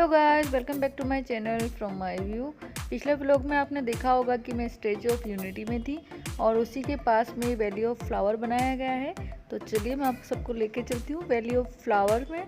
Guys, welcome back to my channel from my view. पिछले vlog में आपने देखा होगा कि मैं स्टैचू ऑफ यूनिटी में थी और उसी के पास में वैली ऑफ फ्लावर बनाया गया है। तो चलिए मैं आप सबको लेके चलती हूँ वैली ऑफ फ्लावर में।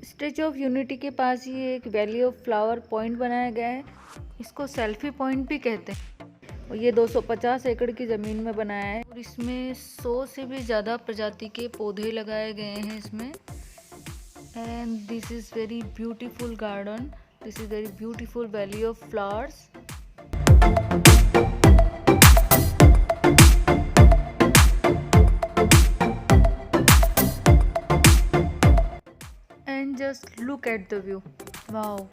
स्टैचू ऑफ यूनिटी के पास ही एक वैली ऑफ फ्लावर पॉइंट बनाया गया है। इसको सेल्फी पॉइंट भी कहते हैं। और ये 250 एकड़ की ज़मीन में बनाया है और इसमें 100 से भी ज़्यादा प्रजाति के पौधे लगाए गए हैं इसमें। And this is very beautiful garden. This is very beautiful valley of flowers. And just look at the view. Wow.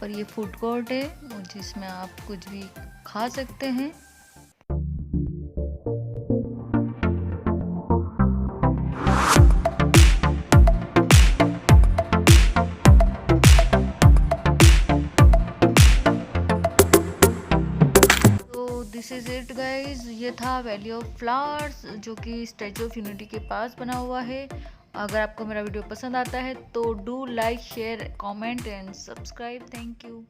पर ये फूड कोर्ट है जिसमें आप कुछ भी खा सकते हैं। Is it guys. ये था वैली ऑफ फ्लावर्स जो कि स्टैचू ऑफ यूनिटी के पास बना हुआ है। अगर आपको मेरा वीडियो पसंद आता है तो do like, share, comment and subscribe. Thank you.